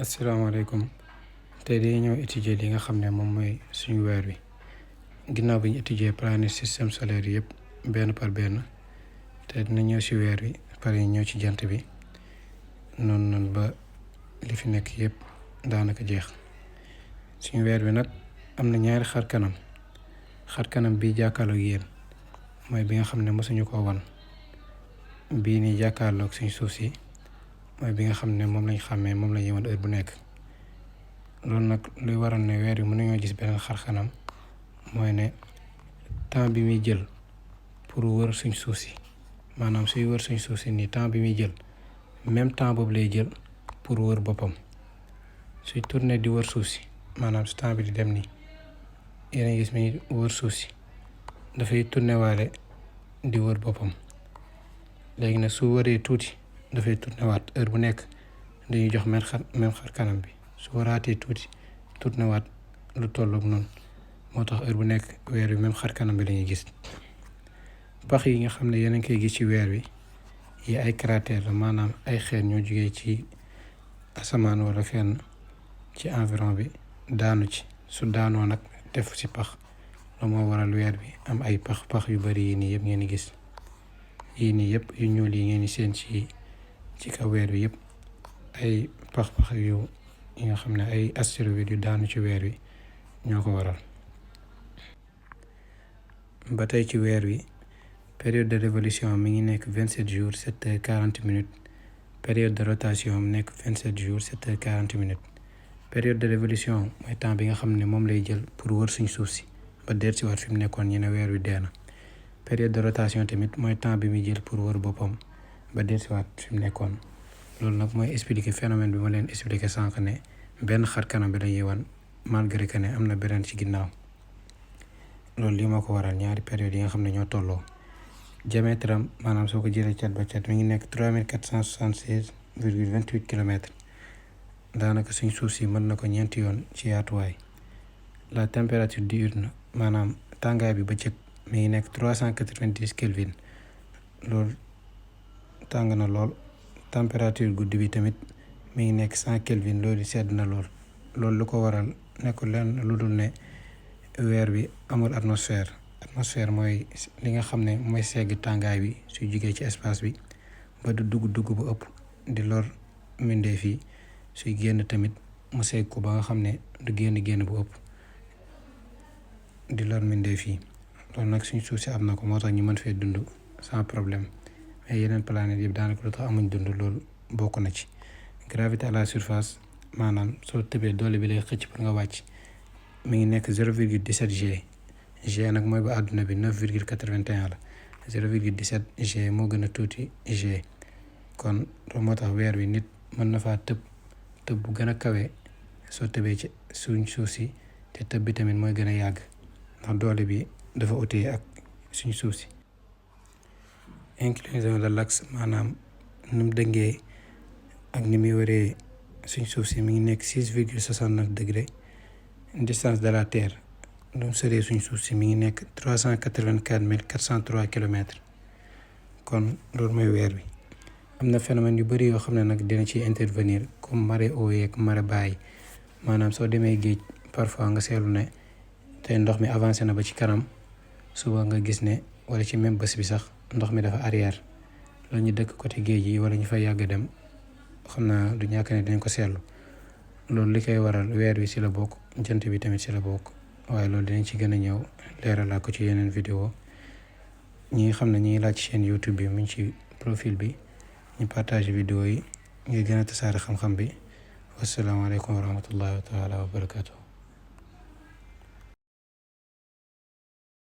asalaamaaleykum tey dañuy ñëw étudier li nga xam ne moom mooy suñu weer wi ginnaaw bi ñu étudier planète système solaire yëpp benn par benn te dina ñëw ci weer wi pare ñëw ci jant bi noonu ba li fi nekk yëpp daanaka jeex. suñu weer wi nag am na ñaari xar kanam bi jàkkaarloog yéen mooy bi nga xam ne mosuñu ko wan, bii ni jàkkaarloog suñu suuf si mooy bi nga xam ne moom lañ xàmmee moom la ñuy wan heure bu nekk. loolu nag luy waral ne weer wi mën nañoo gis beneen xar kanam mooy ne temps bi muy jël pour wër suñ suuf si, maanaam suy wër suñ suuf si nii temps bi muy jël même temps boobu lay jël pour wër boppam. suy tourné di wër suuf si, maanaam su temps bi di dem nii yéen a gis mi wër suuf si dafay tourné waale di wër boppam. léegi nag su wëree tuuti dafay tourné waat heure bu nekk dañuy jox même xar kanam bi. su waraatee tuuti tourné waat lu tolloog noonu, moo tax heure bu nekk weer wi même xar kanam bi lañuy gis. pax yi nga xam ne yéen a ngi koy gis ci weer wi yi ay cratère la, maanaam ay xeer ñoo jugee ci asamaan wala fenn ci environ bi daanu ci. su daanoo nag def ci pax, loolu moo waral weer bi am ay pax yu bari yi nii yëpp ngeen di gis. yii nii yëpp yu ñuul yi ngeen di seen ci kaw weer wi yëpp ay pax yu yi nga xam ne ay astéroïdes yu daanu ci weer wi ñoo ko waral. ba tey ci weer wi période de révolution mi ngi nekk 27 jours 7 heures 40 minutes, période de rotation mi nekk 27 jours 7 heures 40 minutes. période de révolution mooy temps bi nga xam ne moom lay jël pour wër suñ suuf si ba dellu si waat fi mu nekkoon ñu ne weer wi dee na. période de rotation tamit mooy temps bi muy jël pour wër boppam ba dellu si waat fi mu nekkoon. loolu nag mooy expliquer phénomène bi ma leen expliquer sànq ne benn xar kanam bi lañuy wan malgré que ne am na beneen ci ginnaaw. loolu lii moo ko waral, ñaari période yi nga xam ne ñoo tolloo. diamètre am maanaam soo ko jëlee cat ba cat mi ngi nekk 3476,28 kilomètres. daanaka suñ suuf si mën na ko ñeenti yoon ci yaatuwaay. la température diurne maanaam tàngaay bi bëccëg mi ngi nekk 390 Kelvin. loolu tàng na lool. température guddi bi tamit mi ngi nekk 100 Kelvin. loolu sedd na lool. loolu lu ko waral nekkul lenn lu dul ne weer bi amul atmosphère. atmosphère mooy li nga xam ne mooy segg tàngaay bi suy jugee ci espace bi ba du dugg bu ëpp di lor mbindeef yi. suy génn tamit mu segg ko ba nga xam ne du génn bu ëpp di lor mbindeef yi. loolu nag suñ suuf si am na ko, moo tax ñu mën fee dund sans problème. mais yeneen planètes yëpp daanaka lu tax amuñ dund loolu bokk na ci. gravité à la surface maanaam soo tëbee doole bi lay xëcc pour nga wàcc mi ngi nekk 0,17 G. G nag mooy ba àdduna bi 9,81 la. 0,17 G moo gën a tuuti G. kon loolu moo tax weer wi nit mën na faa tëb bu gën a kawe soo tëbee ci suñ suuf si, te tëb bi tamit mooy gën a yàgg ndax doole bi dafa utee ak suñ suuf si. inclinaison de l'axe maanaam ni mu dëngee ak ni muy waree suñ suuf si mi ngi nekk 6,69 degré. distance de la terre lu mu sëree suñ suuf si mi ngi nekk 384 kilomètres. kon loolu mooy weer wi. am na phénomène yu bari yoo xam ne nag dina ci intervenir comme marée haute yeeg marée basse. maanaam soo demee géej parfois nga seetlu ne tey ndox mi avancé na ba ci kanam, suba nga gis ne wala ci même bés bi sax ndox mi dafa arrière. loolu ñu dëkk côté géej yi wala ñu fa yàgg dem xam naa du ñàkk ne dinañ ko seetlu. loolu li koy waral weer wi ci la bokk, jant bi tamit ci la bokk, waaye loolu dinañ ci gën a ñëw leeralaa ko ci yeneen vidéo. ñi nga xam ne ñi ngi laaj ci chaîne YouTube bi mu ngi ci profil bi, ñu partage vidéo yi ngir gën a tasaare xam-xam bi. wasalaamaaleykum wa rahmatullahi taala wa barakatuh.